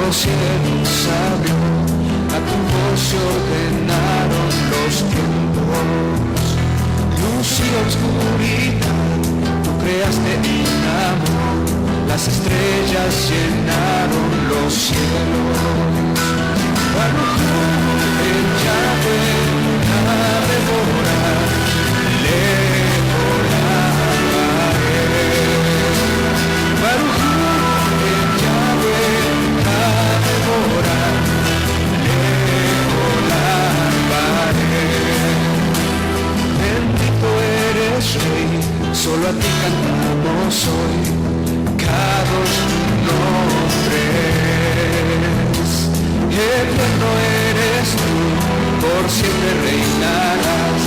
los cielos abrió, a tu voz se ordenaron los tiempos. Luz y oscuridad, tú creaste en amor, las estrellas llenaron los cielos. Baruch el Yahweh, Adonai, Leolam. Baruch el Yahweh, Adonai, Leolam. Bendito eres Rey, solo a ti cantamos hoy. Kadosh tu nombre es, eterno eres tú, por siempre reinarás,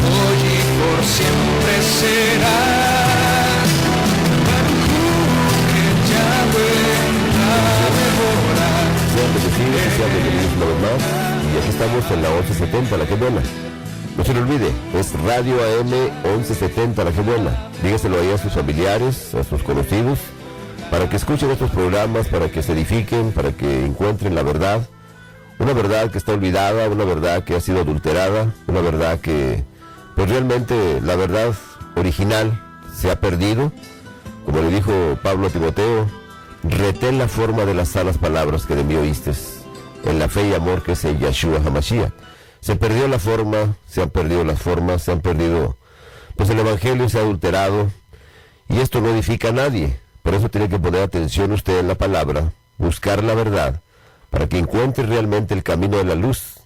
hoy y por siempre serás. Baruch Yahweh, Adonai. Sean bendecidos y sean bienvenidos una vez más. Y aquí estamos en la 1170, La Que Buena. No se le olvide, es Radio AM 1170, La Que Buena. Dígaselo ahí a sus familiares, a sus conocidos, para que escuchen estos programas, para que se edifiquen, para que encuentren la verdad. Una verdad que está olvidada, una verdad que ha sido adulterada, una verdad que, pues realmente la verdad original se ha perdido. Como le dijo Pablo a Timoteo, retén la forma de las sanas palabras que de mí oíste, en la fe y amor que es en Yahshua HaMashiach. Se perdió la forma, se han perdido las formas, se han perdido, pues el evangelio se ha adulterado, y esto no edifica a nadie. Por eso tiene que poner atención usted en la palabra, buscar la verdad, para que encuentre realmente el camino de la luz,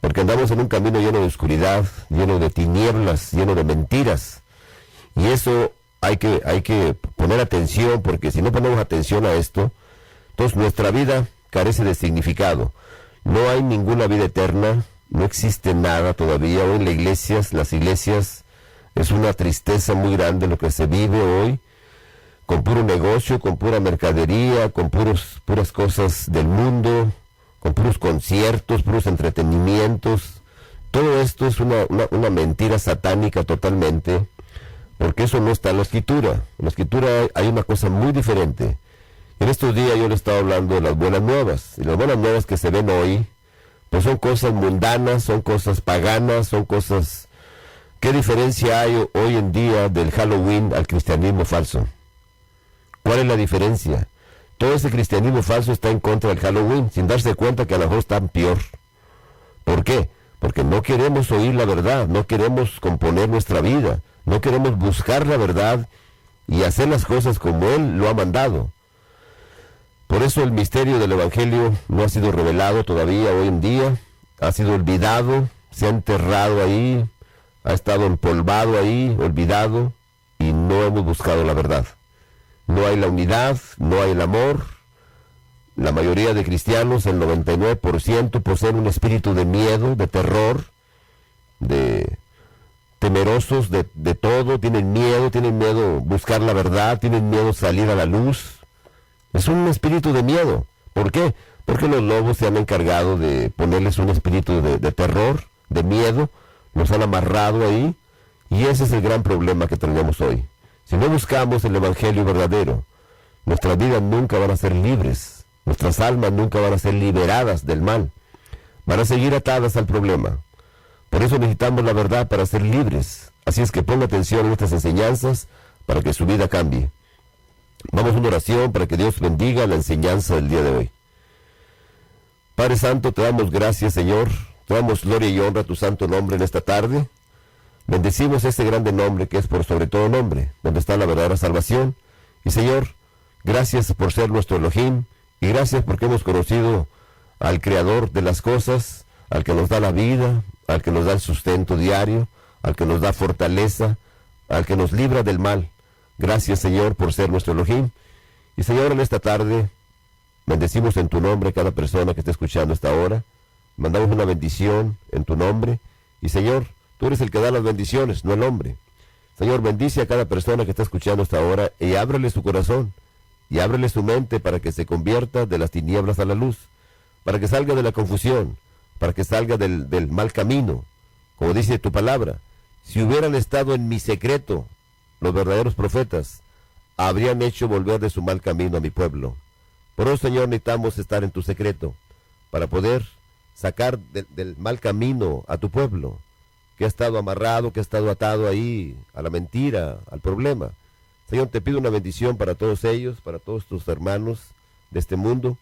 porque andamos en un camino lleno de oscuridad, lleno de tinieblas, lleno de mentiras, y eso hay que poner atención, porque si no ponemos atención a esto, entonces nuestra vida carece de significado. No hay ninguna vida eterna, no existe nada todavía. Hoy en las iglesias, es una tristeza muy grande lo que se vive hoy, con puro negocio, con pura mercadería, con puras cosas del mundo, con puros conciertos, puros entretenimientos. Todo esto es una mentira satánica totalmente, porque eso no está en la Escritura. En la Escritura hay una cosa muy diferente. En estos días yo le estaba hablando de las buenas nuevas, y las buenas nuevas que se ven hoy, pues son cosas mundanas, son cosas paganas, son cosas... ¿Qué diferencia hay hoy en día del Halloween al cristianismo falso? ¿Cuál es la diferencia? Todo ese cristianismo falso está en contra del Halloween, sin darse cuenta que a lo mejor está peor. ¿Por qué? Porque no queremos oír la verdad, no queremos componer nuestra vida, no queremos buscar la verdad y hacer las cosas como Él lo ha mandado. Por eso el misterio del Evangelio no ha sido revelado todavía hoy en día, ha sido olvidado, se ha enterrado ahí, ha estado empolvado ahí, olvidado, y no hemos buscado la verdad. No hay la unidad, no hay el amor. La mayoría de cristianos, el 99%, poseen un espíritu de miedo, de terror, de temerosos de todo, tienen miedo buscar la verdad, tienen miedo salir a la luz. Es un espíritu de miedo. ¿Por qué? Porque los lobos se han encargado de ponerles un espíritu de terror, de miedo, nos han amarrado ahí, y ese es el gran problema que tenemos hoy. Si no buscamos el evangelio verdadero, nuestras vidas nunca van a ser libres, nuestras almas nunca van a ser liberadas del mal, van a seguir atadas al problema. Por eso necesitamos la verdad para ser libres. Así es que ponga atención a nuestras enseñanzas para que su vida cambie. Vamos a una oración para que Dios bendiga la enseñanza del día de hoy. Padre Santo, te damos gracias, Señor. Te damos gloria y honra a tu santo nombre en esta tarde. Bendecimos este grande nombre que es por sobre todo nombre, donde está la verdadera salvación. Y Señor, gracias por ser nuestro Elohim, y gracias porque hemos conocido al Creador de las cosas, al que nos da la vida, al que nos da el sustento diario, al que nos da fortaleza, al que nos libra del mal. Gracias, Señor, por ser nuestro Elohim. Y Señor, en esta tarde, bendecimos en tu nombre a cada persona que esté escuchando esta hora. Mandamos una bendición en tu nombre. Y Señor, tú eres el que da las bendiciones, no el hombre. Señor, bendice a cada persona que está escuchando esta hora y ábrele su corazón y ábrele su mente para que se convierta de las tinieblas a la luz, para que salga de la confusión, para que salga del mal camino. Como dice tu palabra, si hubieran estado en mi secreto, los verdaderos profetas habrían hecho volver de su mal camino a mi pueblo. Por eso, Señor, necesitamos estar en tu secreto para poder sacar del mal camino a tu pueblo, que ha estado amarrado, que ha estado atado ahí a la mentira, al problema. Señor, te pido una bendición para todos ellos, para todos tus hermanos de este mundo.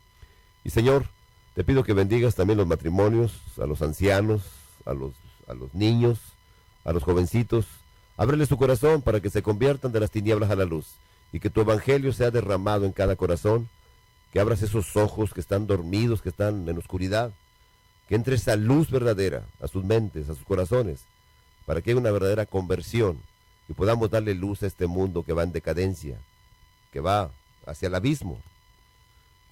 Y Señor, te pido que bendigas también los matrimonios, a los ancianos, a los niños, a los jovencitos. Ábreles su corazón para que se conviertan de las tinieblas a la luz y que tu evangelio sea derramado en cada corazón, que abras esos ojos que están dormidos, que están en oscuridad, que entre esa luz verdadera a sus mentes, a sus corazones, para que haya una verdadera conversión y podamos darle luz a este mundo que va en decadencia, que va hacia el abismo.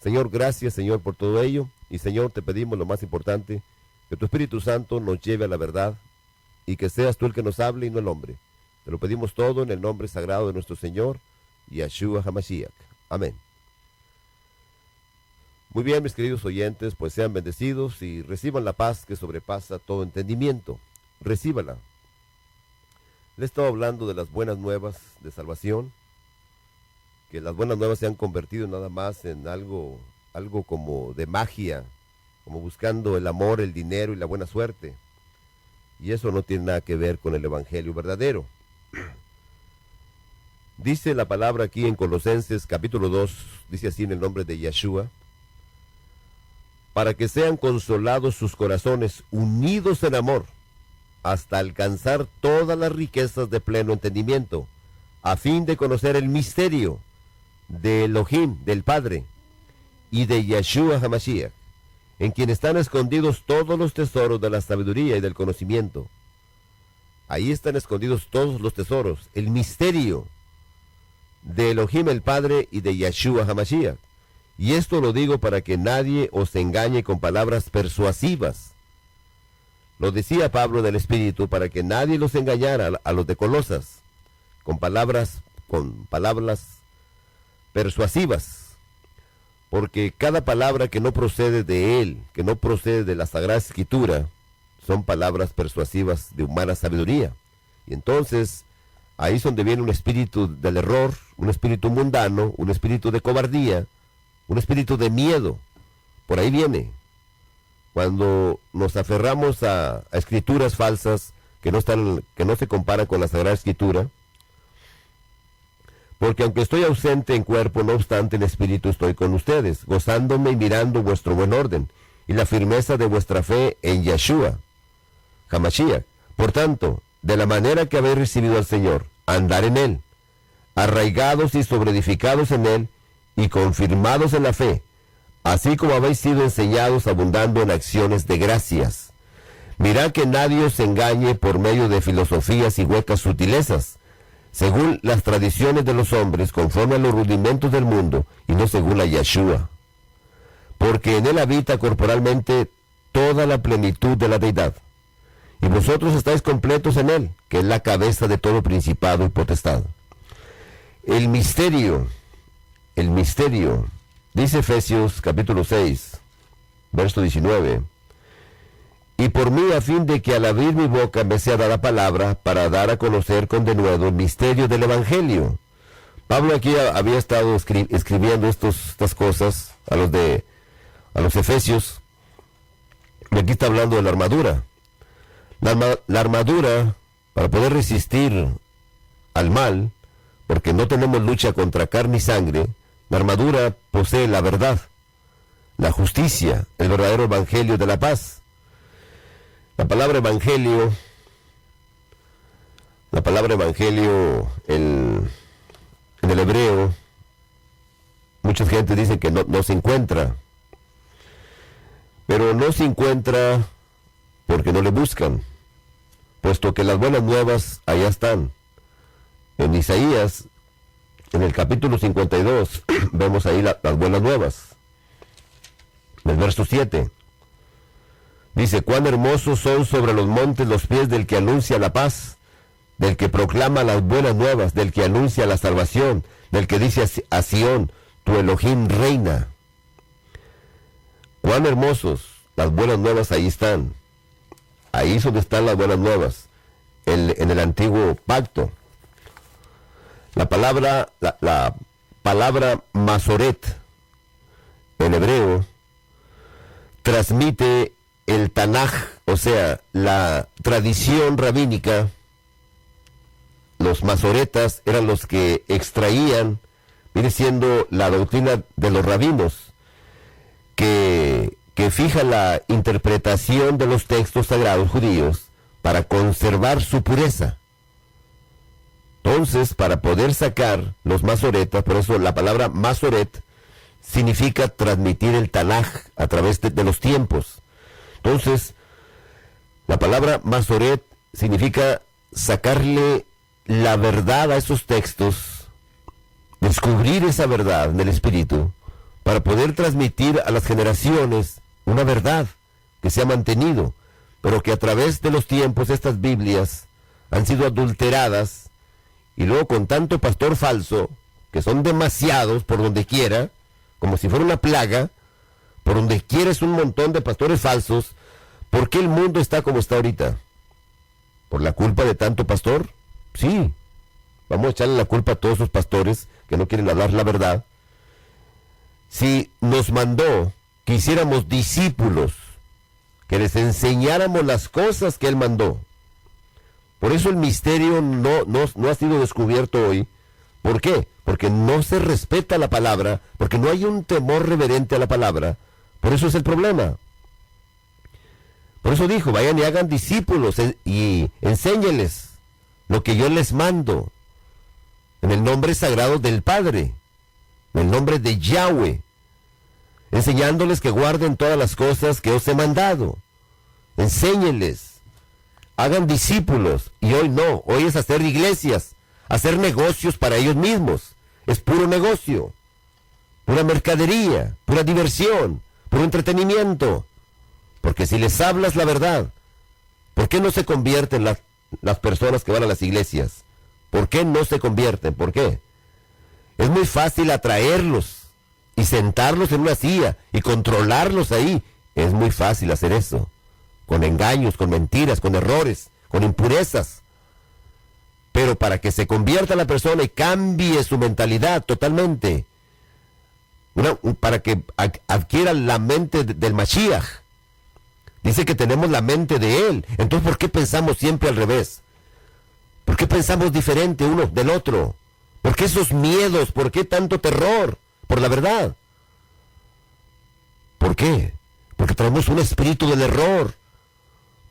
Señor, gracias, Señor, por todo ello. Y Señor, te pedimos lo más importante, que tu Espíritu Santo nos lleve a la verdad y que seas tú el que nos hable y no el hombre. Te lo pedimos todo en el nombre sagrado de nuestro Señor, Yeshua HaMashiach. Amén. Muy bien, mis queridos oyentes, pues sean bendecidos y reciban la paz que sobrepasa todo entendimiento. Recíbala. Le he estado hablando de las buenas nuevas de salvación, que las buenas nuevas se han convertido nada más en algo como de magia, como buscando el amor, el dinero y la buena suerte. Y eso no tiene nada que ver con el evangelio verdadero. Dice la palabra aquí en Colosenses capítulo 2, dice así en el nombre de Yeshua: para que sean consolados sus corazones, unidos en amor, hasta alcanzar todas las riquezas de pleno entendimiento, a fin de conocer el misterio de Elohim, del Padre, y de Yeshua HaMashiach, en quien están escondidos todos los tesoros de la sabiduría y del conocimiento. Ahí están escondidos todos los tesoros, el misterio de Elohim el Padre y de Yeshua HaMashiach. Y esto lo digo para que nadie os engañe con palabras persuasivas. Lo decía Pablo del Espíritu, para que nadie los engañara a los de Colosas con palabras persuasivas. Porque cada palabra que no procede de él, que no procede de la Sagrada Escritura, son palabras persuasivas de humana sabiduría. Y entonces, ahí es donde viene un espíritu del error, un espíritu mundano, un espíritu de cobardía, un espíritu de miedo. Por ahí viene. Cuando nos aferramos a escrituras falsas que no se comparan con la Sagrada Escritura, porque aunque estoy ausente en cuerpo, no obstante en espíritu estoy con ustedes, gozándome y mirando vuestro buen orden y la firmeza de vuestra fe en Yeshua HaMashiach. Por tanto, de la manera que habéis recibido al Señor, andar en él, arraigados y sobreedificados en él y confirmados en la fe, así como habéis sido enseñados, abundando en acciones de gracias. Mirad que nadie os engañe por medio de filosofías y huecas sutilezas, según las tradiciones de los hombres, conforme a los rudimentos del mundo, y no según la Yeshua. Porque en él habita corporalmente toda la plenitud de la deidad, y vosotros estáis completos en él, que es la cabeza de todo principado y potestad. El misterio, dice Efesios capítulo 6, verso 19, y por mí, a fin de que al abrir mi boca me sea dada palabra para dar a conocer con denuedo el misterio del Evangelio. Pablo aquí había estado escribiendo estas cosas a los Efesios, y aquí está hablando de la armadura. La armadura, para poder resistir al mal, porque no tenemos lucha contra carne y sangre, la armadura posee la verdad, la justicia, el verdadero evangelio de la paz. La palabra evangelio en el hebreo, mucha gente dice que no se encuentra, pero no se encuentra porque no le buscan, puesto que las buenas nuevas allá están. En Isaías, en el capítulo 52, vemos ahí las buenas nuevas. En el verso 7, dice: cuán hermosos son sobre los montes los pies del que anuncia la paz, del que proclama las buenas nuevas, del que anuncia la salvación, del que dice a Sión, tu Elohim reina. Cuán hermosos, las buenas nuevas ahí están. Ahí es donde están las buenas nuevas, en el antiguo pacto. La palabra Masoret en hebreo, transmite el Tanaj, o sea, la tradición rabínica. Los masoretas eran los que extraían, viene siendo la doctrina de los rabinos, que fija la interpretación de los textos sagrados judíos para conservar su pureza. Entonces, para poder sacar los masoretas, por eso la palabra masoret significa transmitir el Tanaj a través de los tiempos. Entonces, la palabra masoret significa sacarle la verdad a esos textos, descubrir esa verdad del Espíritu, para poder transmitir a las generaciones una verdad que se ha mantenido, pero que a través de los tiempos estas Biblias han sido adulteradas, y luego con tanto pastor falso, que son demasiados por donde quiera, como si fuera una plaga, por donde quiera es un montón de pastores falsos. ¿Por qué el mundo está como está ahorita? ¿Por la culpa de tanto pastor? Sí, vamos a echarle la culpa a todos esos pastores que no quieren hablar la verdad. Si nos mandó que hiciéramos discípulos, que les enseñáramos las cosas que Él mandó. Por eso el misterio no ha sido descubierto hoy. ¿Por qué? Porque no se respeta la palabra, porque no hay un temor reverente a la palabra. Por eso es el problema. Por eso dijo, vayan y hagan discípulos y enséñenles lo que yo les mando, en el nombre sagrado del Padre, en el nombre de Yahweh, enseñándoles que guarden todas las cosas que os he mandado. Enséñenles, hagan discípulos. Y hoy no, hoy es hacer iglesias, hacer negocios para ellos mismos. Es puro negocio, pura mercadería, pura diversión, puro entretenimiento. Porque si les hablas la verdad, ¿por qué no se convierten las personas que van a las iglesias? ¿Por qué no se convierten? ¿Por qué? Es muy fácil atraerlos y sentarlos en una silla y controlarlos ahí. Es muy fácil hacer eso, con engaños, con mentiras, con errores, con impurezas. Pero para que se convierta la persona y cambie su mentalidad totalmente, para que adquiera la mente del Mashiach, dice que tenemos la mente de Él. Entonces, ¿por qué pensamos siempre al revés? ¿Por qué pensamos diferente uno del otro? ¿Por qué esos miedos? ¿Por qué tanto terror por la verdad? ¿Por qué? Porque traemos un espíritu del error,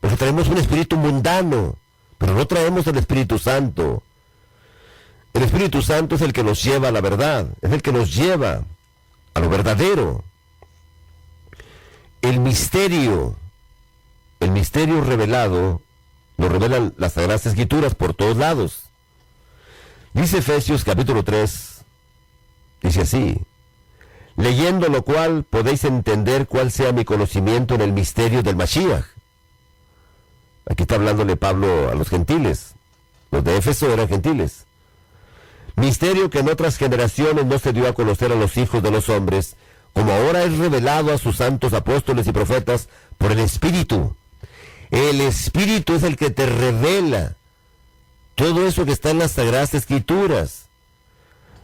porque traemos un espíritu mundano, pero no traemos el Espíritu Santo. El Espíritu Santo es el que nos lleva a la verdad, es el que nos lleva a lo verdadero. El misterio revelado, lo revelan las Sagradas Escrituras por todos lados. Dice Efesios capítulo 3, dice así: leyendo lo cual podéis entender cuál sea mi conocimiento en el misterio del Mashiach. Aquí está hablándole Pablo a los gentiles. Los de Éfeso eran gentiles. Misterio que en otras generaciones no se dio a conocer a los hijos de los hombres, como ahora es revelado a sus santos apóstoles y profetas por el Espíritu. El Espíritu es el que te revela todo eso que está en las Sagradas Escrituras.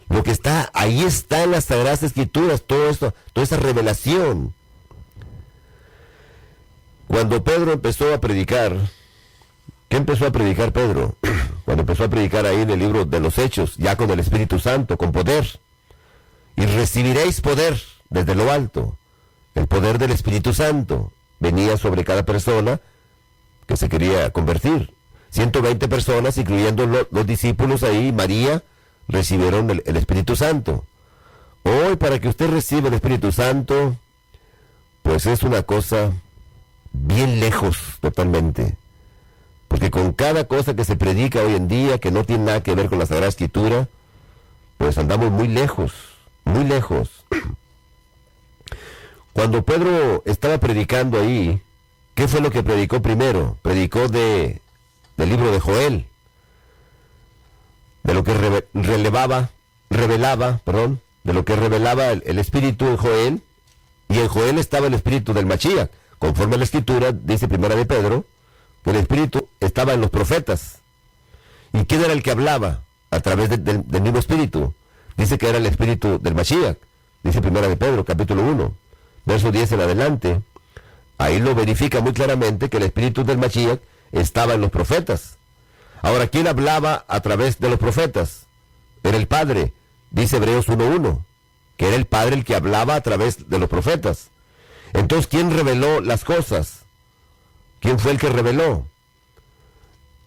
Lo que está, ahí está en las Sagradas Escrituras, todo esto, toda esa revelación. Cuando Pedro empezó a predicar, ¿qué empezó a predicar Pedro? Cuando empezó a predicar ahí en el libro de los Hechos, ya con el Espíritu Santo, con poder. Y recibiréis poder desde lo alto. El poder del Espíritu Santo venía sobre cada persona que se quería convertir. 120 personas, incluyendo los discípulos ahí, María, recibieron el Espíritu Santo. Hoy, para que usted reciba el Espíritu Santo, pues es una cosa bien lejos totalmente. Porque con cada cosa que se predica hoy en día, que no tiene nada que ver con la Sagrada Escritura, pues andamos muy lejos, muy lejos. Cuando Pedro estaba predicando ahí, ¿qué fue lo que predicó primero? Predicó del libro de Joel, de lo que revelaba, de lo que revelaba el Espíritu en Joel, y en Joel estaba el Espíritu del Mashiach. Conforme a la Escritura, dice Primera de Pedro, que el Espíritu estaba en los profetas. ¿Y quién era el que hablaba? A través del mismo Espíritu. Dice que era el Espíritu del Mashiach. dice Primera de Pedro, capítulo 1, verso 10 en adelante. Ahí lo verifica muy claramente que el espíritu del Mashiach estaba en los profetas. Ahora, ¿quién hablaba a través de los profetas? Era el Padre, dice Hebreos 1:1, que era el Padre el que hablaba a través de los profetas. Entonces, ¿quién reveló las cosas? ¿Quién fue el que reveló?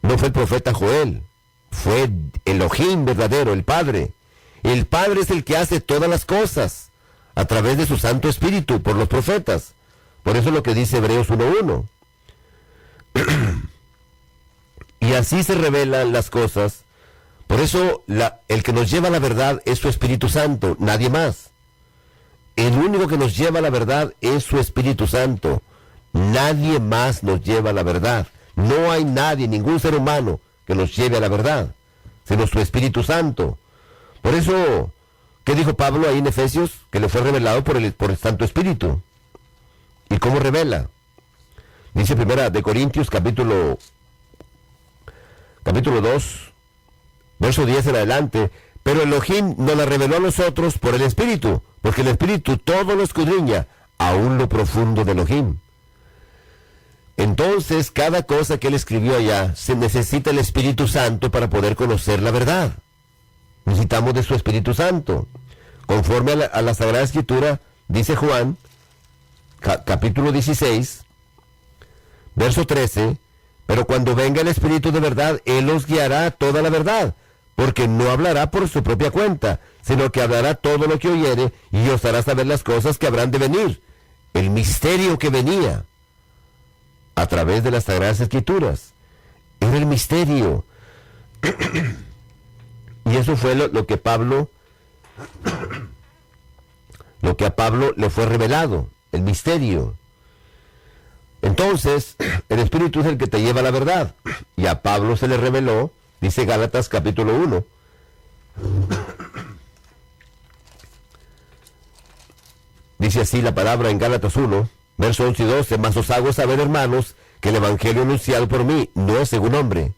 No fue el profeta Joel, fue Elohim verdadero, el Padre. El Padre es el que hace todas las cosas a través de su Santo Espíritu, por los profetas. Por eso es lo que dice Hebreos 1:1. Y así se revelan las cosas. Por eso el que nos lleva a la verdad es su Espíritu Santo, nadie más. El único que nos lleva a la verdad es su Espíritu Santo. Nadie más nos lleva a la verdad. No hay nadie, ningún ser humano que nos lleve a la verdad, sino su Espíritu Santo. Por eso, ¿qué dijo Pablo ahí en Efesios? Que le fue revelado por el Santo Espíritu. ¿Y cómo revela? Dice Primera de Corintios, capítulo 2, verso 10 en adelante. Pero Elohim nos la reveló a nosotros por el Espíritu, porque el Espíritu todo lo escudriña, aún lo profundo de Elohim. Entonces, cada cosa que él escribió allá, se necesita el Espíritu Santo para poder conocer la verdad. Necesitamos de su Espíritu Santo. Conforme a la Sagrada Escritura, dice Juan, capítulo 16, verso 13, pero cuando venga el Espíritu de verdad, Él os guiará a toda la verdad, porque no hablará por su propia cuenta, sino que hablará todo lo que oyere, y os hará saber las cosas que habrán de venir. El misterio que venía a través de las Sagradas Escrituras. Era el misterio. Y eso fue lo que a Pablo le fue revelado, el misterio. Entonces, el Espíritu es el que te lleva a la verdad. Y a Pablo se le reveló, dice Gálatas capítulo 1. Dice así la palabra en Gálatas 1, verso 11 y 12, mas os hago saber, hermanos, que el Evangelio anunciado por mí no es según hombre,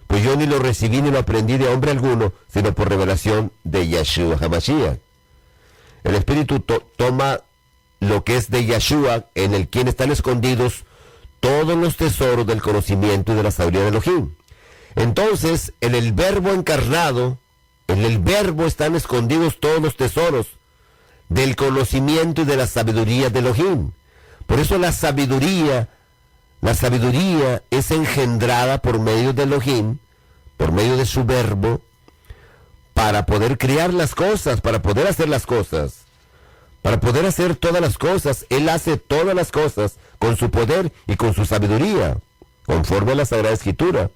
pues yo ni lo recibí ni lo aprendí de hombre alguno, sino por revelación de Yeshua HaMashiach. El Espíritu toma lo que es de Yeshua, en el quien están escondidos todos los tesoros del conocimiento y de la sabiduría de Elohim. Entonces, en el Verbo encarnado, en el Verbo están escondidos todos los tesoros del conocimiento y de la sabiduría de Elohim. Por eso la sabiduría es engendrada por medio de Elohim, por medio de su Verbo, para poder crear las cosas, para poder hacer las cosas, para poder hacer todas las cosas. Él hace todas las cosas con su poder y con su sabiduría, conforme a la Sagrada Escritura.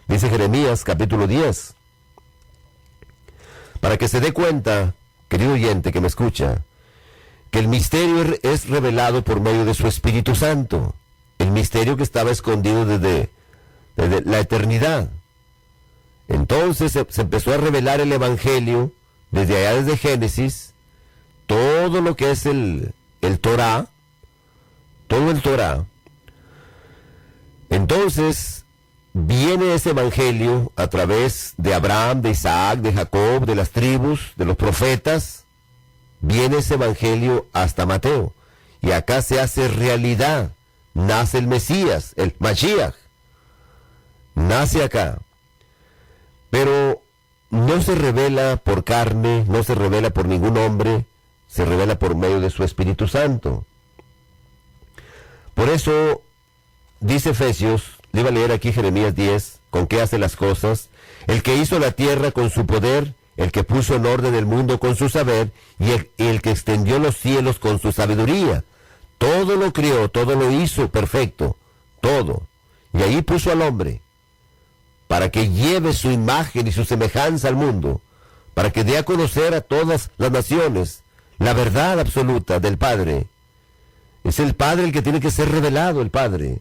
Dice Jeremías capítulo 10. Para que se dé cuenta, querido oyente que me escucha, que el misterio es revelado por medio de su Espíritu Santo. El misterio que estaba escondido desde la eternidad. Entonces se empezó a revelar el Evangelio desde allá, desde Génesis, todo lo que es el Torah, todo el Torah. Entonces viene ese Evangelio a través de Abraham, de Isaac, de Jacob, de las tribus, de los profetas. Viene ese Evangelio hasta Mateo. Y acá se hace realidad. Nace el Mesías, el Mashiach. Nace acá. Pero no se revela por carne, no se revela por ningún hombre, se revela por medio de su Espíritu Santo. Por eso, dice Efesios, le iba a leer aquí Jeremías 10, con qué hace las cosas, el que hizo la tierra con su poder, el que puso en orden el mundo con su saber, y el que extendió los cielos con su sabiduría. Todo lo creó, todo lo hizo perfecto, todo. Y ahí puso al hombre, para que lleve su imagen y su semejanza al mundo, para que dé a conocer a todas las naciones la verdad absoluta del Padre. Es el Padre el que tiene que ser revelado, el Padre.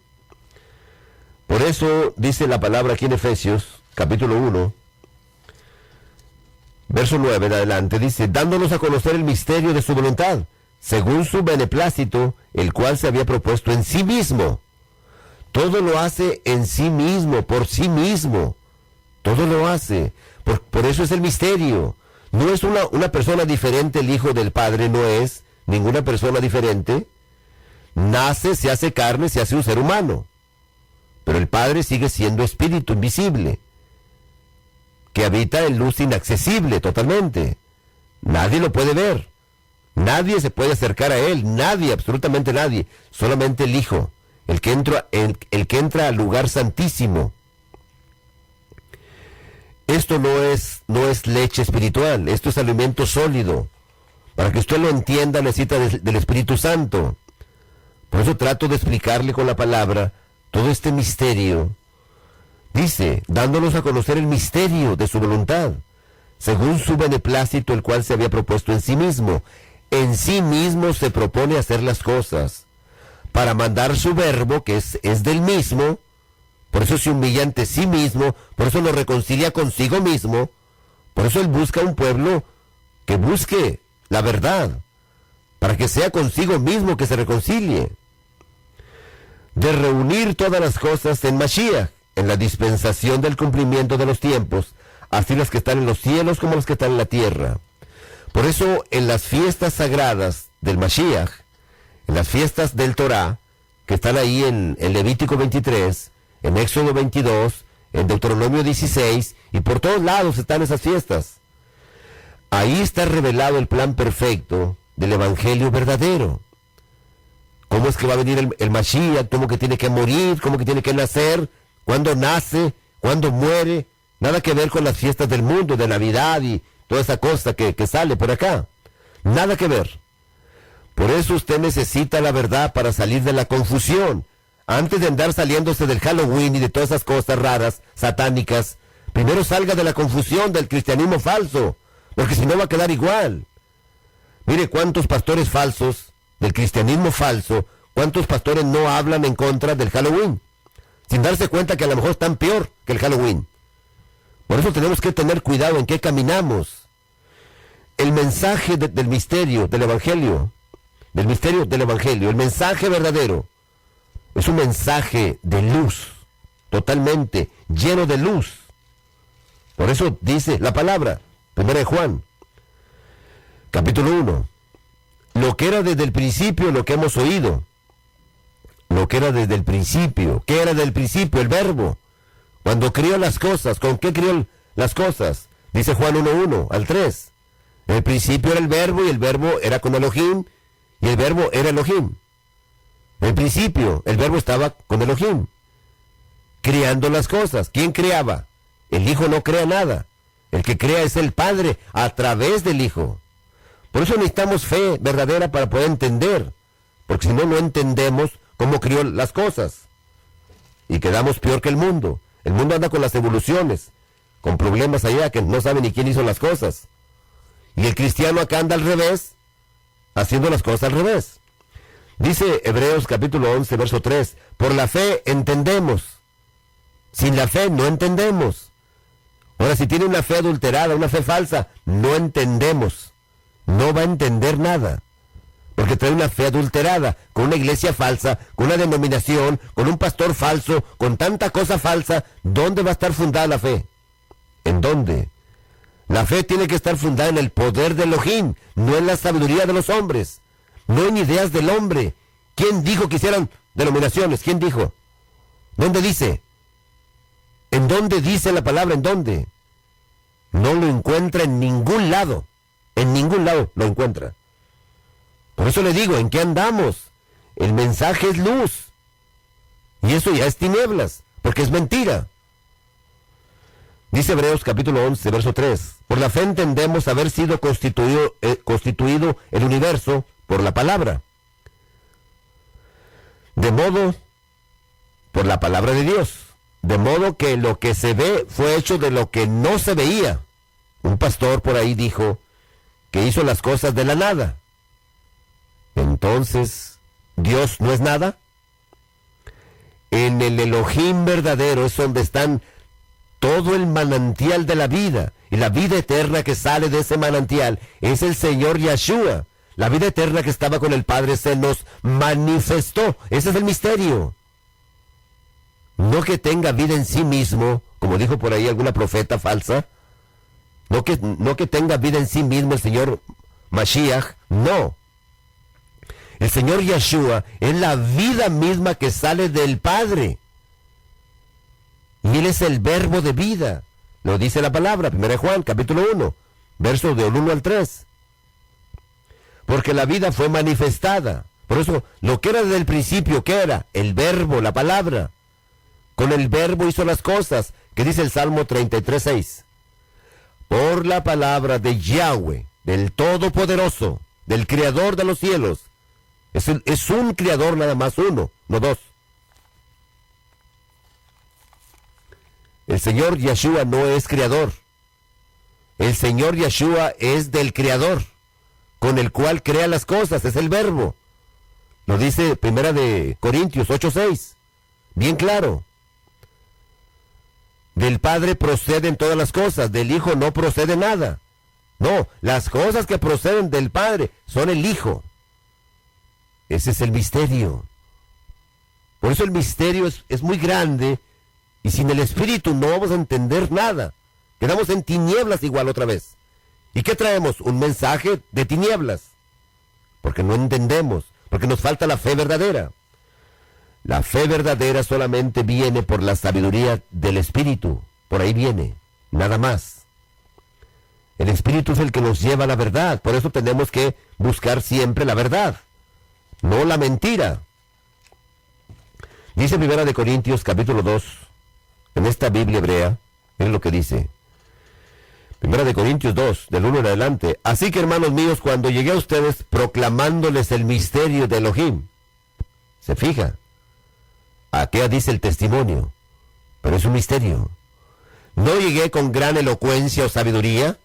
Por eso dice la palabra aquí en Efesios, capítulo 1, verso 9 en adelante, dice, dándonos a conocer el misterio de su voluntad, según su beneplácito, el cual se había propuesto en sí mismo. Todo lo hace en sí mismo, por sí mismo. Todo lo hace. Por eso es el misterio. No es una persona diferente el Hijo del Padre, no es ninguna persona diferente. Nace, se hace carne, se hace un ser humano. Pero el Padre sigue siendo espíritu invisible, que habita en luz inaccesible totalmente. Nadie lo puede ver. Nadie se puede acercar a Él. Nadie, absolutamente nadie. Solamente el Hijo, el que entra al lugar santísimo. Esto no es leche espiritual, esto es alimento sólido. Para que usted lo entienda necesita del Espíritu Santo. Por eso trato de explicarle con la palabra todo este misterio. Dice, dándonos a conocer el misterio de su voluntad, según su beneplácito, el cual se había propuesto en sí mismo. En sí mismo se propone hacer las cosas, para mandar su verbo, que es del mismo. Por eso se humilla ante sí mismo, por eso lo reconcilia consigo mismo. Por eso Él busca un pueblo que busque la verdad, para que sea consigo mismo que se reconcilie. De reunir todas las cosas en Mashiach, en la dispensación del cumplimiento de los tiempos, así las que están en los cielos como las que están en la tierra. Por eso en las fiestas sagradas del Mashiach, en las fiestas del Torah, que están ahí en Levítico 23, en Éxodo 22, en Deuteronomio 16, y por todos lados están esas fiestas. Ahí está revelado el plan perfecto del Evangelio verdadero. ¿Cómo es que va a venir el Mashiach? ¿Cómo que tiene que morir? ¿Cómo que tiene que nacer? ¿Cuándo nace? ¿Cuándo muere? Nada que ver con las fiestas del mundo, de Navidad y toda esa cosa que sale por acá. Nada que ver. Por eso usted necesita la verdad para salir de la confusión. Antes de andar saliéndose del Halloween y de todas esas cosas raras, satánicas, primero salga de la confusión del cristianismo falso, porque si no va a quedar igual. Mire cuántos pastores falsos del cristianismo falso, cuántos pastores no hablan en contra del Halloween, sin darse cuenta que a lo mejor están peor que el Halloween. Por eso tenemos que tener cuidado en qué caminamos. El mensaje del misterio del Evangelio, el mensaje verdadero, es un mensaje de luz, totalmente lleno de luz. Por eso dice la palabra, 1 de Juan, capítulo 1, lo que era desde el principio, lo que hemos oído, lo que era desde el principio. ¿Qué era del principio? El verbo. Cuando crió las cosas, ¿con qué crió las cosas? Dice Juan 1:1 al 3. En el principio era el verbo y el verbo era con Elohim y el verbo era Elohim. En el principio el verbo estaba con Elohim, creando las cosas. ¿Quién creaba? El Hijo no crea nada. El que crea es el Padre a través del Hijo. Por eso necesitamos fe verdadera para poder entender, porque si no, no entendemos cómo crió las cosas y quedamos peor que el mundo. El mundo anda con las evoluciones, con problemas allá que no sabe ni quién hizo las cosas. Y el cristiano acá anda al revés, haciendo las cosas al revés. Dice Hebreos capítulo 11, verso 3, por la fe entendemos. Sin la fe no entendemos. Ahora, si tiene una fe adulterada, una fe falsa, no entendemos. No va a entender nada. Porque trae una fe adulterada, con una iglesia falsa, con una denominación, con un pastor falso, con tanta cosa falsa. ¿Dónde va a estar fundada la fe? ¿En dónde? La fe tiene que estar fundada en el poder de Elohim, no en la sabiduría de los hombres, no en ideas del hombre. ¿Quién dijo que hicieran denominaciones? ¿Quién dijo? ¿Dónde dice? ¿En dónde dice la palabra? ¿En dónde? No lo encuentra en ningún lado. En ningún lado lo encuentra. Por eso le digo, ¿en qué andamos? El mensaje es luz. Y eso ya es tinieblas, porque es mentira. Dice Hebreos capítulo 11, verso 3. Por la fe entendemos haber sido constituido el universo por la palabra. De modo, por la palabra de Dios. De modo que lo que se ve fue hecho de lo que no se veía. Un pastor por ahí dijo que hizo las cosas de la nada. Entonces, ¿Dios no es nada? En el Elohim verdadero es donde están todo el manantial de la vida. Y la vida eterna que sale de ese manantial es el Señor Yeshua. La vida eterna que estaba con el Padre se nos manifestó. Ese es el misterio. No que tenga vida en sí mismo, como dijo por ahí alguna profeta falsa, No que tenga vida en sí mismo el Señor Mashiach, no. El Señor Yeshua es la vida misma que sale del Padre. Y Él es el verbo de vida. Lo dice la palabra, 1 Juan, capítulo 1, versos del 1 al 3. Porque la vida fue manifestada. Por eso, lo que era desde el principio, ¿qué era? El verbo, la palabra. Con el verbo hizo las cosas, que dice el Salmo 33:6. Por la palabra de Yahweh, del Todopoderoso, del Creador de los cielos. Es un Creador nada más, uno, no dos. El Señor Yeshua no es Creador. El Señor Yeshua es del Creador, con el cual crea las cosas, es el verbo. Lo dice 1 Corintios 8:6, bien claro. Del Padre proceden todas las cosas, del Hijo no procede nada. No, las cosas que proceden del Padre son el Hijo. Ese es el misterio. Por eso el misterio es muy grande, y sin el Espíritu no vamos a entender nada. Quedamos en tinieblas igual otra vez. ¿Y qué traemos? Un mensaje de tinieblas. Porque no entendemos, porque nos falta la fe verdadera. La fe verdadera solamente viene por la sabiduría del Espíritu. Por ahí viene, nada más. El Espíritu es el que nos lleva a la verdad. Por eso tenemos que buscar siempre la verdad, no la mentira. Dice 1 Corintios capítulo 2, en esta Biblia hebrea, miren lo que dice. 1 Corintios 2, del 1 en adelante. Así que, hermanos míos, cuando llegué a ustedes proclamándoles el misterio de Elohim, ¿se fija? Aquí dice el testimonio, pero es un misterio. No llegué con gran elocuencia o sabiduría,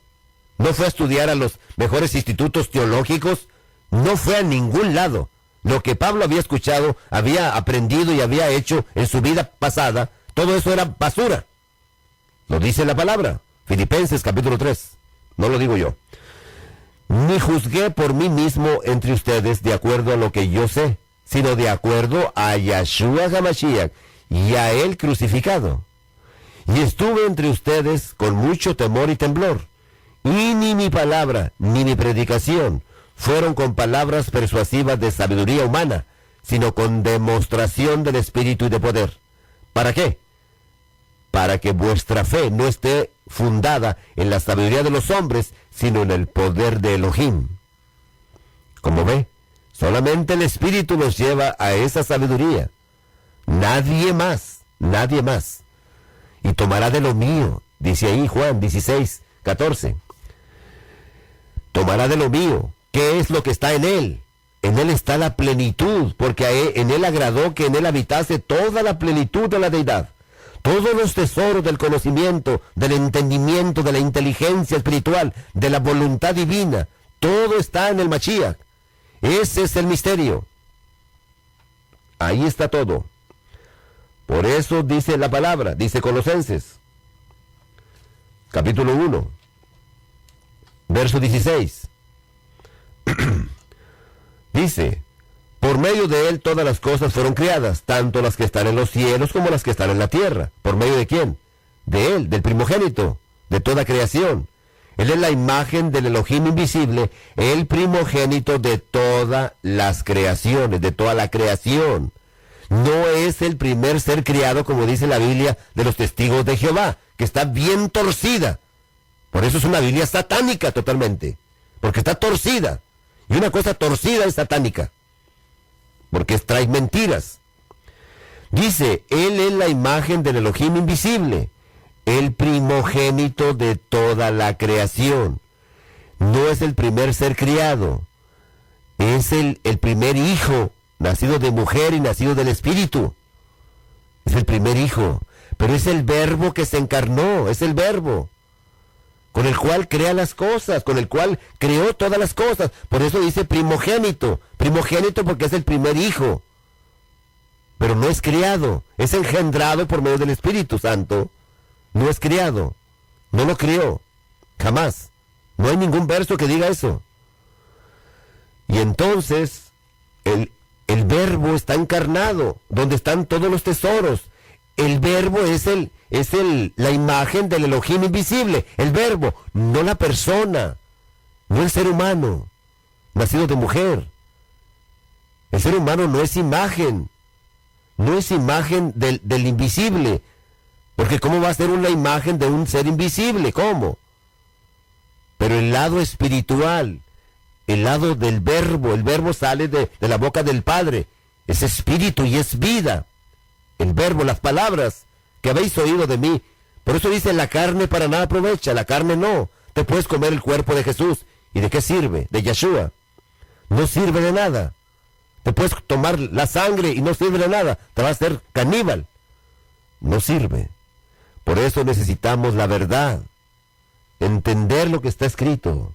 no fue a estudiar a los mejores institutos teológicos, no fue a ningún lado. Lo que Pablo había escuchado, había aprendido y había hecho en su vida pasada, todo eso era basura. Lo dice la palabra, Filipenses capítulo 3, no lo digo yo. Ni juzgué por mí mismo entre ustedes de acuerdo a lo que yo sé, sino de acuerdo a Yeshua HaMashiach y a él crucificado. Y estuve entre ustedes con mucho temor y temblor, y ni mi palabra ni mi predicación fueron con palabras persuasivas de sabiduría humana, sino con demostración del Espíritu y de poder. ¿Para qué? Para que vuestra fe no esté fundada en la sabiduría de los hombres, sino en el poder de Elohim. Como ve, solamente el Espíritu nos lleva a esa sabiduría. Nadie más, nadie más. Y tomará de lo mío, dice ahí Juan 16:14. Tomará de lo mío. ¿Qué es lo que está en él? En él está la plenitud, porque en él agradó que en él habitase toda la plenitud de la deidad. Todos los tesoros del conocimiento, del entendimiento, de la inteligencia espiritual, de la voluntad divina, todo está en el Mashiach. Ese es el misterio. Ahí está todo. Por eso dice la palabra, dice Colosenses, capítulo 1, verso 16. Dice, por medio de él todas las cosas fueron creadas, tanto las que están en los cielos como las que están en la tierra. ¿Por medio de quién? De él, del primogénito, de toda creación. Él es la imagen del Elohim invisible, el primogénito de todas las creaciones, de toda la creación. No es el primer ser criado, como dice la Biblia de los testigos de Jehová, que está bien torcida. Por eso es una Biblia satánica totalmente, porque está torcida. Y una cosa torcida es satánica, porque trae mentiras. Dice, él es la imagen del Elohim invisible, el primogénito de toda la creación. No es el primer ser criado, es el primer hijo, nacido de mujer y nacido del Espíritu. Es el primer hijo, pero es el verbo que se encarnó, es el verbo con el cual crea las cosas, con el cual creó todas las cosas. Por eso dice primogénito, primogénito porque es el primer hijo, pero no es criado, es engendrado por medio del Espíritu Santo. No es criado, no lo crió, jamás. No hay ningún verso que diga eso. Y entonces, el verbo está encarnado, donde están todos los tesoros. el verbo es la imagen del Elohim invisible, el verbo, no la persona, no el ser humano, nacido de mujer. El ser humano no es imagen del invisible, porque ¿cómo va a ser una imagen de un ser invisible? ¿Cómo? Pero el lado espiritual, el lado del verbo, el verbo sale de la boca del Padre, es espíritu y es vida. El verbo, las palabras que habéis oído de mí. Por eso dice, la carne para nada aprovecha, la carne no. Te puedes comer el cuerpo de Jesús. ¿Y de qué sirve? De Yeshua. No sirve de nada. Te puedes tomar la sangre y no sirve de nada. Te vas a hacer caníbal. No sirve. Por eso necesitamos la verdad. Entender lo que está escrito.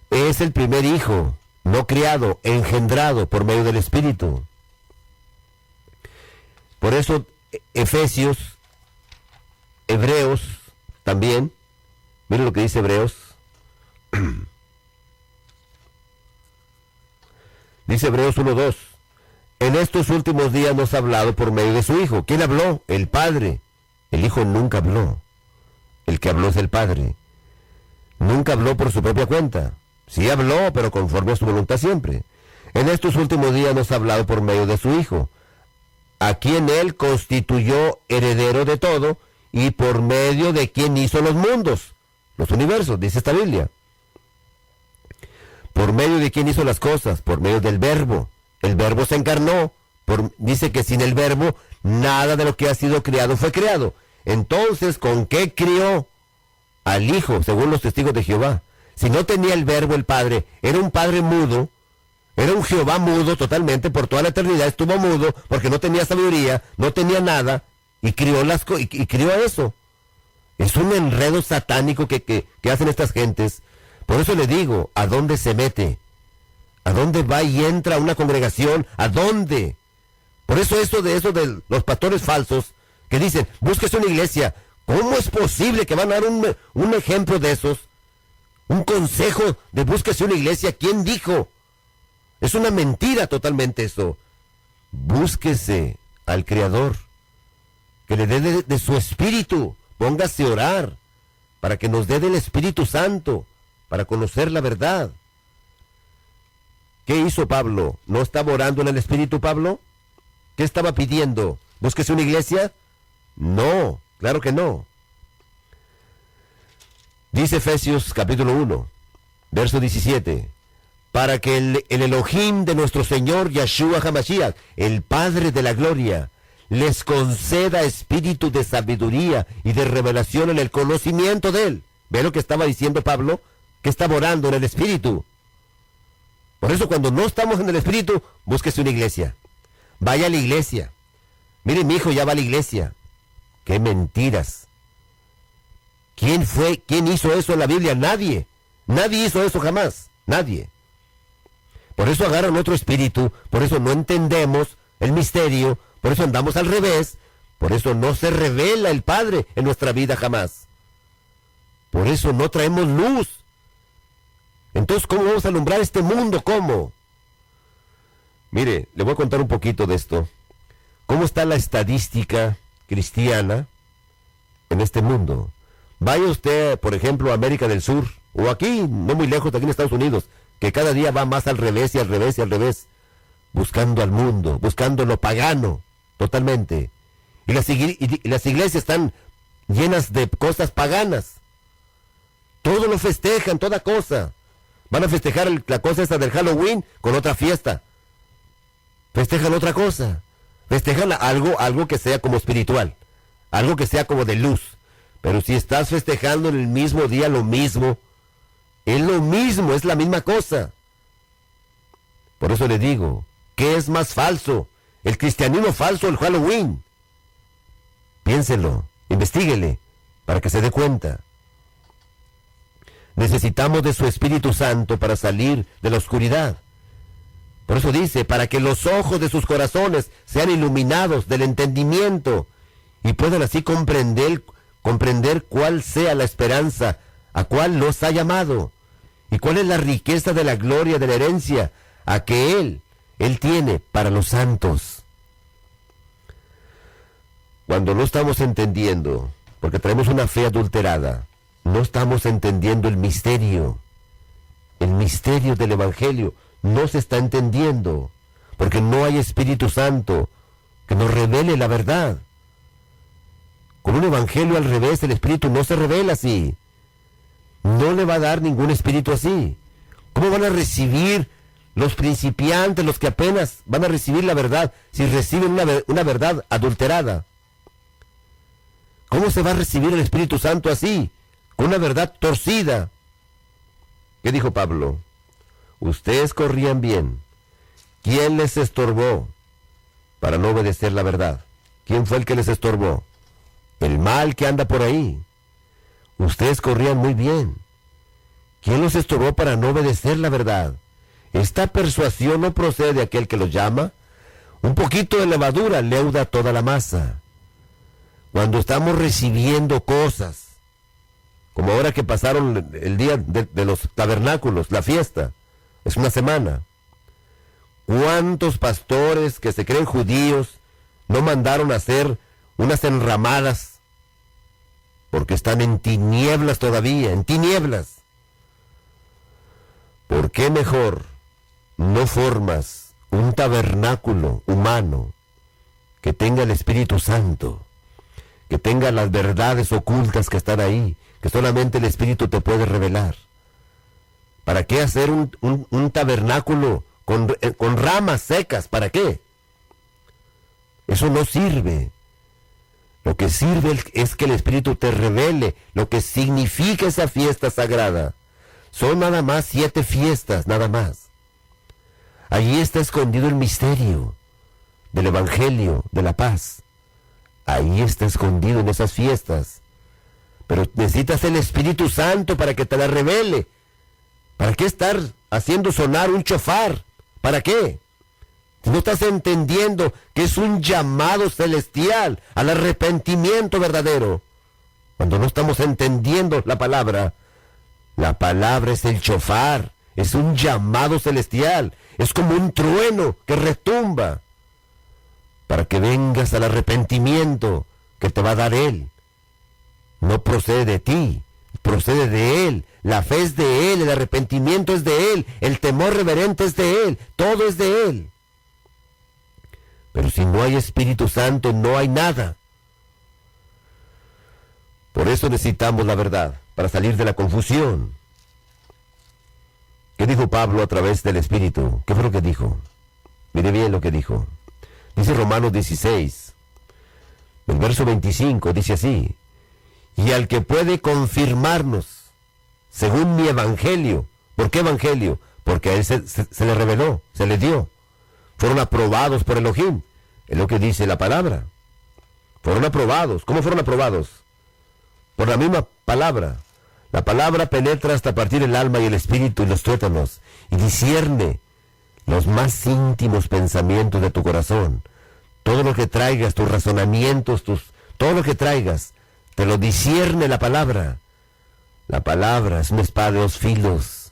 Es el primer hijo, no criado, engendrado por medio del Espíritu. Por eso Efesios, Hebreos también, miren lo que dice Hebreos. Dice Hebreos 1:2. En estos últimos días nos ha hablado por medio de su Hijo. ¿Quién habló? El Padre. El Hijo nunca habló. El que habló es el Padre. Nunca habló por su propia cuenta. Sí habló, pero conforme a su voluntad siempre. En estos últimos días nos ha hablado por medio de su Hijo, a quien Él constituyó heredero de todo y por medio de quien hizo los mundos, los universos, dice esta Biblia. Por medio de quien hizo las cosas, por medio del verbo. El verbo se encarnó. Dice que sin el verbo, nada de lo que ha sido creado fue creado. Entonces, ¿con qué crió al Hijo, según los testigos de Jehová? Si no tenía el verbo el Padre, era un Padre mudo, era un Jehová mudo totalmente, por toda la eternidad estuvo mudo, porque no tenía sabiduría, no tenía nada, y crió eso. Es un enredo satánico que hacen estas gentes. Por eso le digo, ¿a dónde se mete? ¿A dónde va y entra una congregación? ¿A dónde? Por eso de los pastores falsos que dicen, búsquese una iglesia. ¿Cómo es posible que van a dar un ejemplo de esos? Un consejo de búsquese una iglesia. ¿Quién dijo? Es una mentira totalmente eso. Búsquese al Creador, que le dé de su espíritu. Póngase a orar para que nos dé del Espíritu Santo, para conocer la verdad. ¿Qué hizo Pablo? ¿No estaba orando en el Espíritu, Pablo? ¿Qué estaba pidiendo? ¿Búsquese una iglesia? No, claro que no. Dice Efesios capítulo 1, verso 17, para que el Elohim de nuestro Señor Yeshua HaMashiach, el Padre de la Gloria, les conceda espíritu de sabiduría y de revelación en el conocimiento de Él. ¿Ve lo que estaba diciendo Pablo? Que estaba orando en el Espíritu. Por eso cuando no estamos en el Espíritu, búsquese una iglesia. Vaya a la iglesia. Mire, mi hijo ya va a la iglesia. ¡Qué mentiras! ¿Quién hizo eso en la Biblia? Nadie. Nadie hizo eso jamás. Nadie. Por eso agarran otro espíritu, por eso no entendemos el misterio, por eso andamos al revés, por eso no se revela el Padre en nuestra vida jamás. Por eso no traemos luz. Entonces, ¿cómo vamos a alumbrar este mundo? ¿Cómo? Mire, le voy a contar un poquito de esto. ¿Cómo está la estadística cristiana en este mundo? Vaya usted, por ejemplo, a América del Sur, o aquí, no muy lejos, aquí en Estados Unidos, que cada día va más al revés y al revés y al revés, buscando al mundo, buscando lo pagano, totalmente. Y las iglesias están llenas de cosas paganas. Todo lo festejan, toda cosa. Van a festejar la cosa esta del Halloween con otra fiesta. Festejan otra cosa. Festejan algo que sea como espiritual, algo que sea como de luz. Pero si estás festejando en el mismo día lo mismo, es lo mismo, es la misma cosa. Por eso le digo, ¿qué es más falso? ¿El cristianismo falso o el Halloween? Piénselo, investíguele, para que se dé cuenta. Necesitamos de su Espíritu Santo para salir de la oscuridad. Por eso dice, para que los ojos de sus corazones sean iluminados del entendimiento y puedan así comprender cuál sea la esperanza a cuál los ha llamado y cuál es la riqueza de la gloria de la herencia a que Él tiene para los santos. Cuando no estamos entendiendo, porque traemos una fe adulterada, no estamos entendiendo el misterio del Evangelio, no se está entendiendo, porque no hay Espíritu Santo que nos revele la verdad. Con un Evangelio al revés, el Espíritu no se revela así. No le va a dar ningún Espíritu así. ¿Cómo van a recibir los principiantes, los que apenas van a recibir la verdad, si reciben una verdad adulterada? ¿Cómo se va a recibir el Espíritu Santo así, con una verdad torcida? ¿Qué dijo Pablo? Ustedes corrían bien. ¿Quién les estorbó para no obedecer la verdad? ¿Quién fue el que les estorbó? El mal que anda por ahí. Ustedes corrían muy bien. ¿Quién los estorbó para no obedecer la verdad? Esta persuasión no procede de aquel que los llama. Un poquito de levadura leuda toda la masa. Cuando estamos recibiendo cosas, como ahora que pasaron el día de los tabernáculos, la fiesta, es una semana. ¿Cuántos pastores que se creen judíos no mandaron a hacer unas enramadas? Porque están en tinieblas todavía, en tinieblas. ¿Por qué mejor no formas un tabernáculo humano que tenga el Espíritu Santo, que tenga las verdades ocultas que están ahí, que solamente el Espíritu te puede revelar? ¿Para qué hacer un tabernáculo con ramas secas? ¿Para qué? Eso no sirve. Lo que sirve es que el Espíritu te revele lo que significa esa fiesta sagrada. Son nada más 7 fiestas, nada más. Allí está escondido el misterio del Evangelio, de la paz. Ahí está escondido en esas fiestas. Pero necesitas el Espíritu Santo para que te la revele. ¿Para qué estar haciendo sonar un chofar? ¿Para qué? Si no estás entendiendo que es un llamado celestial al arrepentimiento verdadero. Cuando no estamos entendiendo la palabra es el chofar, es un llamado celestial, es como un trueno que retumba para que vengas al arrepentimiento que te va a dar Él. No procede de ti, procede de Él, la fe es de Él, el arrepentimiento es de Él, el temor reverente es de Él, todo es de Él. Pero si no hay Espíritu Santo, no hay nada. Por eso necesitamos la verdad, para salir de la confusión. ¿Qué dijo Pablo a través del Espíritu? ¿Qué fue lo que dijo? Mire bien lo que dijo. Dice Romanos 16, el verso 25, dice así: y al que puede confirmarnos, según mi evangelio. ¿Por qué evangelio? Porque a él se le reveló, se le dio. Fueron aprobados por Elohim, es lo que dice la palabra. Fueron aprobados. ¿Cómo fueron aprobados? Por la misma palabra. La palabra penetra hasta partir el alma y el espíritu y los tuétanos, y discierne los más íntimos pensamientos de tu corazón. Todo lo que traigas, tus razonamientos, todo lo que traigas, te lo discierne la palabra. La palabra es una espada de 2 filos.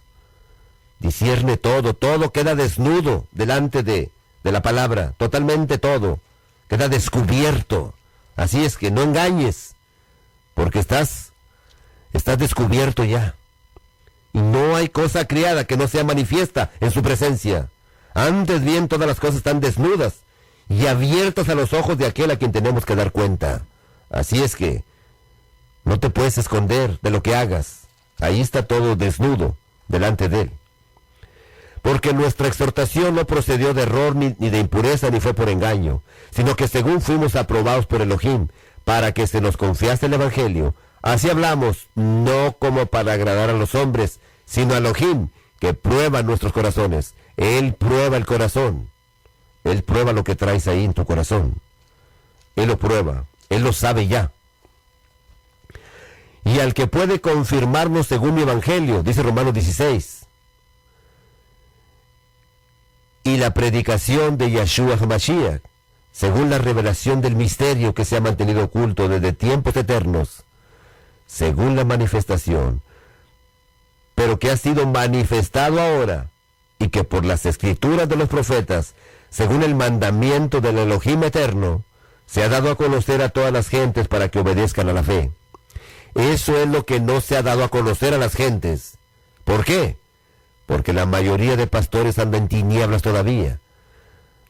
Discierne todo, todo queda desnudo delante de la palabra, totalmente todo, queda descubierto. Así es que no engañes, porque estás descubierto ya. Y no hay cosa creada que no sea manifiesta en su presencia. Antes bien, todas las cosas están desnudas y abiertas a los ojos de aquel a quien tenemos que dar cuenta. Así es que no te puedes esconder de lo que hagas. Ahí está todo desnudo delante de Él. Porque nuestra exhortación no procedió de error ni de impureza ni fue por engaño, sino que según fuimos aprobados por Elohim, para que se nos confiase el Evangelio, así hablamos, no como para agradar a los hombres, sino a Elohim, que prueba nuestros corazones. Él prueba el corazón. Él prueba lo que traes ahí en tu corazón. Él lo prueba. Él lo sabe ya. Y al que puede confirmarnos según mi Evangelio, dice Romanos 16, y la predicación de Yahshua HaMashiach, según la revelación del misterio que se ha mantenido oculto desde tiempos eternos, según la manifestación, pero que ha sido manifestado ahora, y que por las escrituras de los profetas, según el mandamiento del Elohim eterno, Se ha dado a conocer a todas las gentes para que obedezcan a la fe. Eso es lo que no se ha dado a conocer a las gentes. ¿Por qué? Porque la mayoría de pastores andan en tinieblas todavía.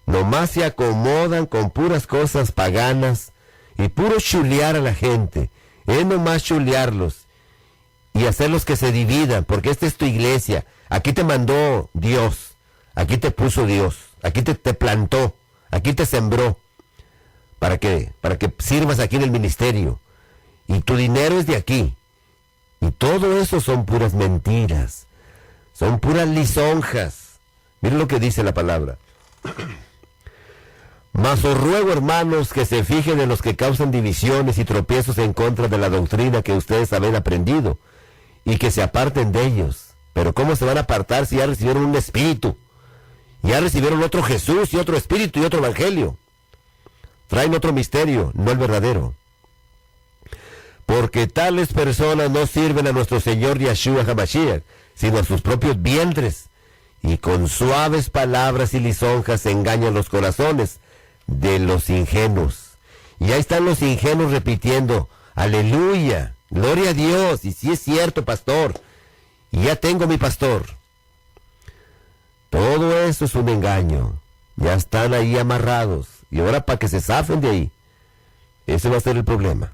Nomás se acomodan con puras cosas paganas y puro chulear a la gente. Es nomás chulearlos y hacerlos que se dividan, porque esta es tu iglesia. Aquí te mandó Dios, aquí te puso Dios, aquí te plantó, aquí te sembró. ¿Para qué? Para que sirvas aquí en el ministerio. Y tu dinero es de aquí. Y todo eso son puras mentiras. Son puras lisonjas. Miren lo que dice la palabra. Mas os ruego, hermanos, que se fijen en los que causan divisiones y tropiezos en contra de la doctrina que ustedes habían aprendido, y que se aparten de ellos. Pero ¿cómo se van a apartar si ya recibieron un espíritu? Ya recibieron otro Jesús y otro espíritu y otro evangelio. Traen otro misterio, no el verdadero. Porque tales personas no sirven a nuestro Señor Yeshua HaMashiach, sino a sus propios vientres, y con suaves palabras y lisonjas engañan los corazones de los ingenuos. Y ahí están los ingenuos repitiendo, aleluya, gloria a Dios, y sí es cierto, pastor, y ya tengo mi pastor. Todo eso es un engaño, ya están ahí amarrados, y ahora para que se zafen de ahí, ese va a ser el problema.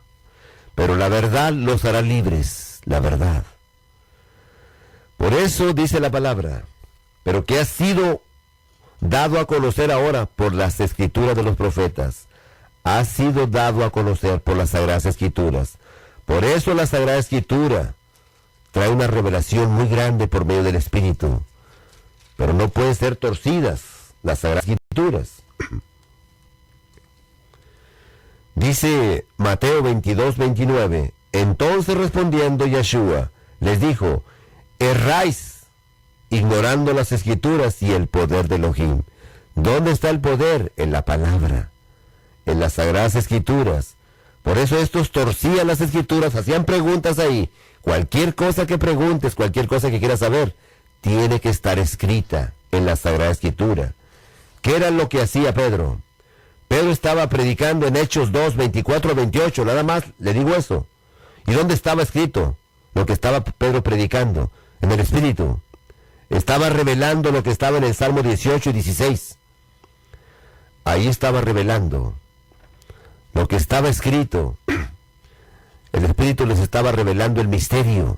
Pero la verdad los hará libres, la verdad. Por eso dice la palabra, pero que ha sido dado a conocer ahora por las escrituras de los profetas, ha sido dado a conocer por las Sagradas Escrituras. Por eso la Sagrada Escritura trae una revelación muy grande por medio del Espíritu, pero no pueden ser torcidas las Sagradas Escrituras. Dice Mateo 22:29, entonces respondiendo Yeshua, les dijo, erráis, ignorando las Escrituras y el poder de Elohim. ¿Dónde está el poder? En la palabra, en las Sagradas Escrituras. Por eso estos torcían las Escrituras, hacían preguntas ahí. Cualquier cosa que preguntes, cualquier cosa que quieras saber, tiene que estar escrita en la Sagrada Escritura. ¿Qué era lo que hacía Pedro? Pedro estaba predicando en Hechos 2, 24 a 28, nada más le digo eso. ¿Y dónde estaba escrito lo que estaba Pedro predicando? En el Espíritu. Estaba revelando lo que estaba en el Salmo 18 y 16. Ahí estaba revelando lo que estaba escrito. El Espíritu les estaba revelando el misterio.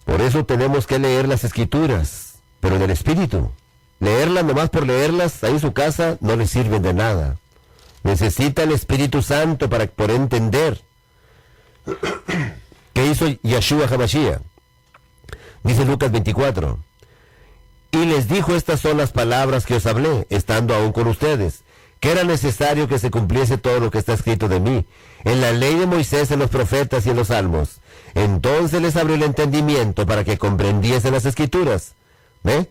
Por eso tenemos que leer las Escrituras, pero en el Espíritu. Leerlas nomás por leerlas ahí en su casa no les sirven de nada. Necesita el Espíritu Santo para poder entender. ¿Qué hizo Yeshua HaMashiach? Dice Lucas 24. Y les dijo, estas son las palabras que os hablé, estando aún con ustedes, que era necesario que se cumpliese todo lo que está escrito de mí, en la ley de Moisés, en los profetas y en los salmos. Entonces les abrió el entendimiento para que comprendiesen las Escrituras. ¿Ve?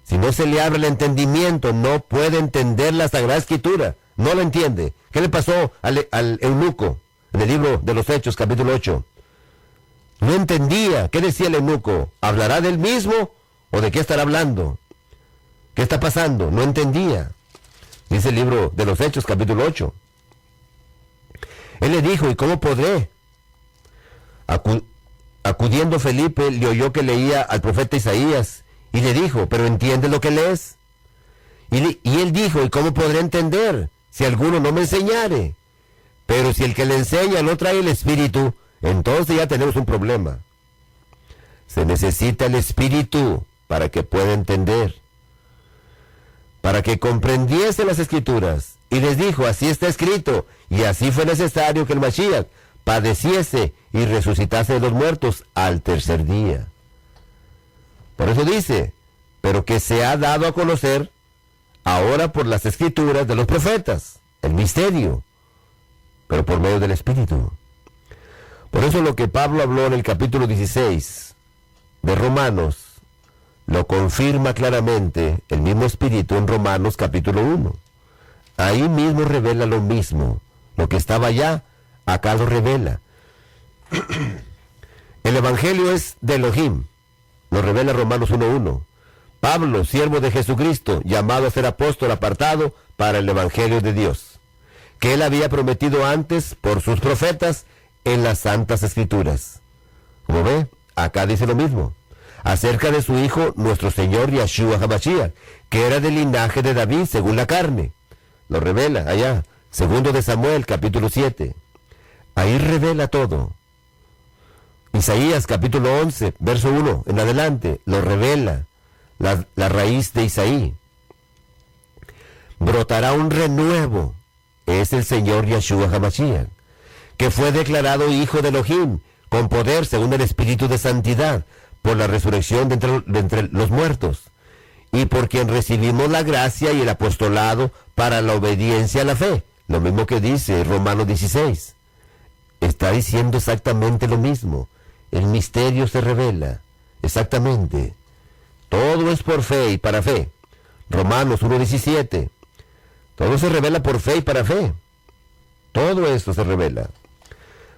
Si no se le abre el entendimiento, no puede entender la Sagrada Escritura. No lo entiende. ¿Qué le pasó al eunuco en el libro de los Hechos, capítulo 8? No entendía. ¿Qué decía el eunuco? ¿Hablará del mismo o de qué estará hablando? ¿Qué está pasando? No entendía. Dice el libro de los Hechos, capítulo 8. Él le dijo, ¿y cómo podré? Acudiendo Felipe, le oyó que leía al profeta Isaías, y le dijo, ¿pero entiendes lo que lees? Y él dijo, ¿y cómo podré entender si alguno no me enseñare? Pero si el que le enseña no trae el Espíritu, entonces ya tenemos un problema. Se necesita el Espíritu para que pueda entender, para que comprendiese las Escrituras. Y les dijo, así está escrito, y así fue necesario que el Mashiach padeciese y resucitase de los muertos al tercer día. Por eso dice, pero que se ha dado a conocer ahora por las Escrituras de los profetas, el misterio, pero por medio del Espíritu. Por eso lo que Pablo habló en el capítulo 16 de Romanos, lo confirma claramente el mismo Espíritu en Romanos capítulo 1. Ahí mismo revela lo mismo. Lo que estaba allá, acá lo revela. El Evangelio es de Elohim. Lo revela Romanos 1:1. Pablo, siervo de Jesucristo, llamado a ser apóstol, apartado para el Evangelio de Dios, que Él había prometido antes por sus profetas en las Santas Escrituras. Como ve, acá dice lo mismo, acerca de su Hijo, nuestro Señor Yeshua HaMashiach, que era del linaje de David según la carne. Lo revela allá, segundo de Samuel, capítulo 7. Ahí revela todo. Isaías, capítulo 11, verso 1, en adelante, lo revela, la raíz de Isaí. Brotará un renuevo, es el Señor Yeshua HaMashiach, que fue declarado Hijo de Elohim, con poder según el Espíritu de Santidad, por la resurrección de entre los muertos, y por quien recibimos la gracia y el apostolado para la obediencia a la fe. Lo mismo que dice Romanos 16. Está diciendo exactamente lo mismo. El misterio se revela. Exactamente. Todo es por fe y para fe. Romanos 1:17. Todo se revela por fe y para fe. Todo esto se revela.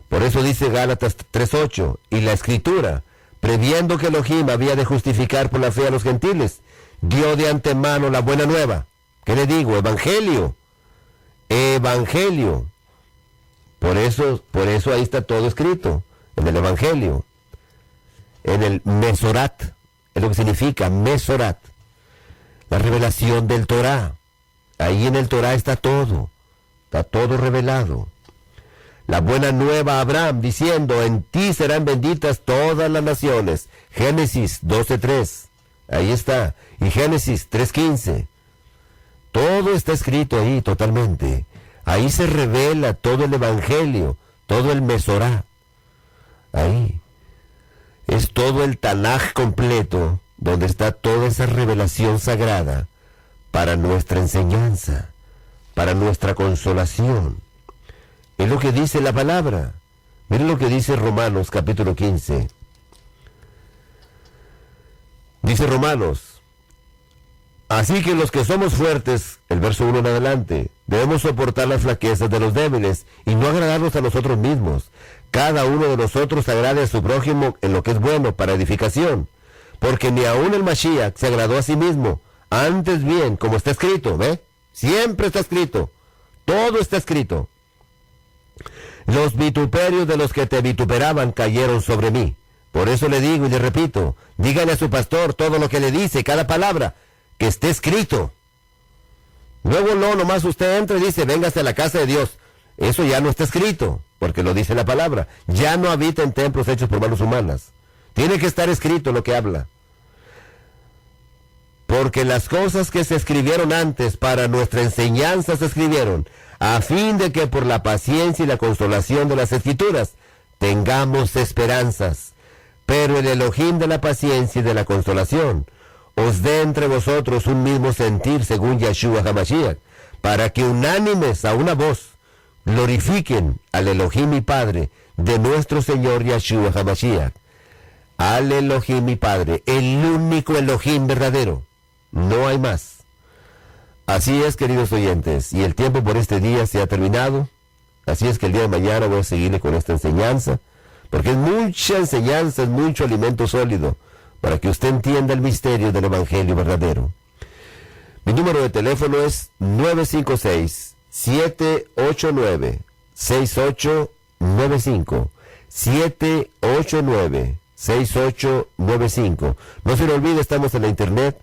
Por eso dice Gálatas 3:8, y la Escritura, previendo que Elohim había de justificar por la fe a los gentiles, dio de antemano la buena nueva. ¿Qué le digo? Evangelio. Evangelio. Por eso ahí está todo escrito, en el Evangelio. En el Mesorat, es lo que significa Mesorat. La revelación del Torah. Ahí en el Torah está todo revelado. La buena nueva a Abraham, diciendo, en ti serán benditas todas las naciones. Génesis 12:3. Ahí está. Y Génesis 3:15. Todo está escrito ahí totalmente. Ahí se revela todo el Evangelio, todo el Mesorá. Ahí. Es todo el Tanaj completo, donde está toda esa revelación sagrada para nuestra enseñanza, para nuestra consolación. Es lo que dice la palabra. Miren lo que dice Romanos capítulo 15. Dice Romanos, así que los que somos fuertes, el verso 1 en adelante, debemos soportar las flaquezas de los débiles y no agradarnos a nosotros mismos. Cada uno de nosotros agrade a su prójimo en lo que es bueno para edificación. Porque ni aun el Mashiach se agradó a sí mismo. Antes bien, como está escrito, ¿ve? Siempre está escrito. Todo está escrito. Los vituperios de los que te vituperaban cayeron sobre mí. Por eso le digo y le repito, dígale a su pastor todo lo que le dice, cada palabra, que esté escrito. Luego no, nomás usted entra y dice, véngase a la casa de Dios. Eso ya no está escrito, porque lo dice la palabra. Ya no habita en templos hechos por manos humanas. Tiene que estar escrito lo que habla. Porque las cosas que se escribieron antes para nuestra enseñanza se escribieron, a fin de que por la paciencia y la consolación de las Escrituras tengamos esperanzas. Pero el Elohim de la paciencia y de la consolación os dé entre vosotros un mismo sentir según Yeshua HaMashiach, para que unánimes a una voz glorifiquen al Elohim y Padre de nuestro Señor Yeshua HaMashiach. Al Elohim y Padre, el único Elohim verdadero. No hay más. Así es, queridos oyentes, y el tiempo por este día se ha terminado. Así es que el día de mañana voy a seguirle con esta enseñanza, porque es mucha enseñanza, es mucho alimento sólido, para que usted entienda el misterio del Evangelio verdadero. Mi número de teléfono es 956-789-6895. 789-6895. No se le olvide, estamos en la internet.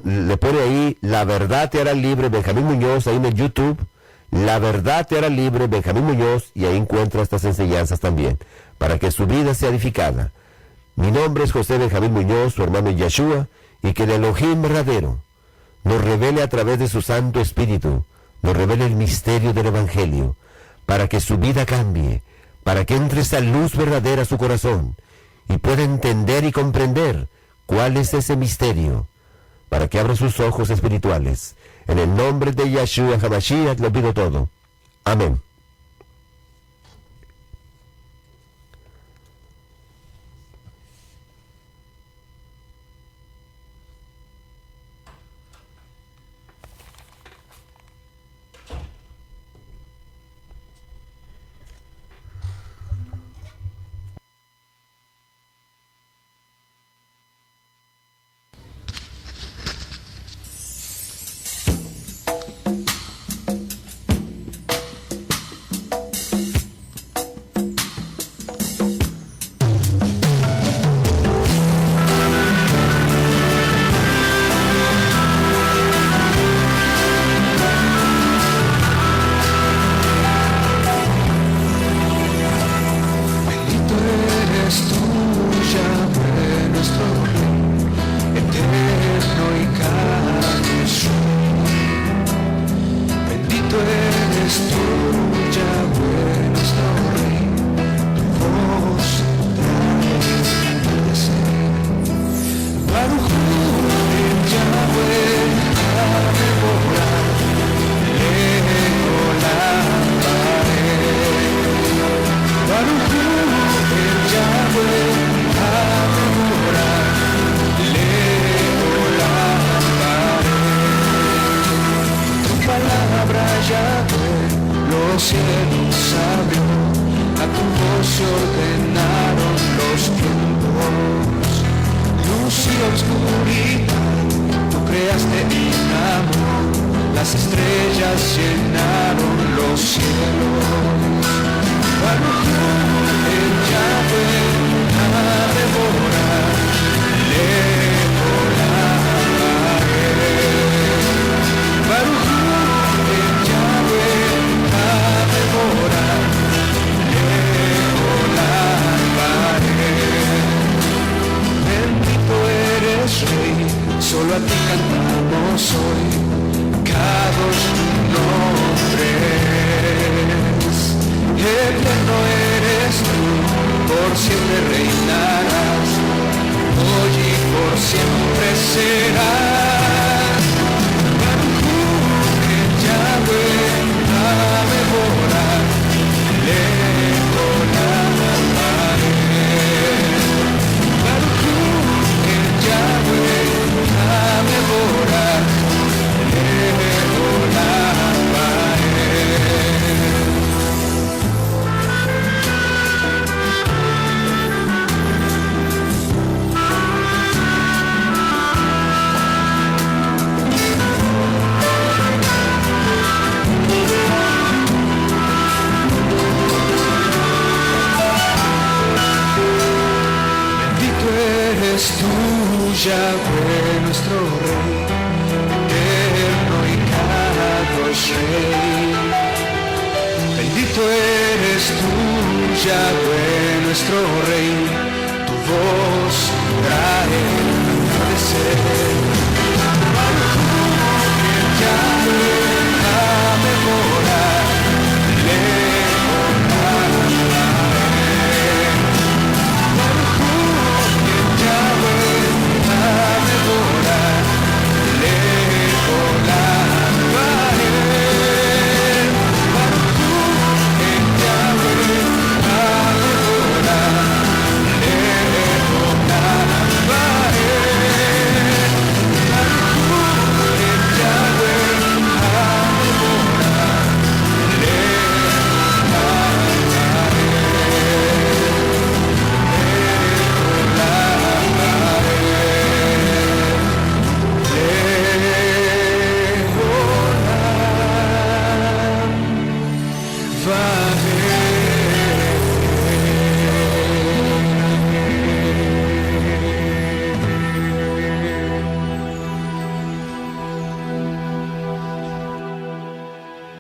Le pone ahí, La Verdad Te Hará Libre, Benjamín Muñoz, ahí en el YouTube. La Verdad Te Hará Libre, Benjamín Muñoz, y ahí encuentra estas enseñanzas también, para que su vida sea edificada. Mi nombre es José Benjamín Muñoz, su hermano Yeshua, y que el Elohim verdadero nos revele a través de su Santo Espíritu, nos revele el misterio del Evangelio, para que su vida cambie, para que entre esa luz verdadera a su corazón, y pueda entender y comprender cuál es ese misterio, para que abra sus ojos espirituales. En el nombre de Yeshua HaMashiach lo pido todo. Amén. palabra Yahvé los cielos abrió, a tu voz se ordenaron los tiempos. Luz y oscuridad, tú creaste en amor, las estrellas llenaron los cielos. Baruch el Yahvé, Adebora, Baruch el Yahvé, Adebora, bendito eres Rey, solo a ti cantamos hoy, Kadosh tu nombre es. Eterno eres tú, por siempre reinarás, hoy y por siempre serás. Baruch el Yahvé, Adebora, eres tú, Yahvé, nuestro Rey, eterno y Kadosh Rey. Bendito eres tú, Yahvé, nuestro Rey, tu voz trae atardecer. Baruch el Yahvé,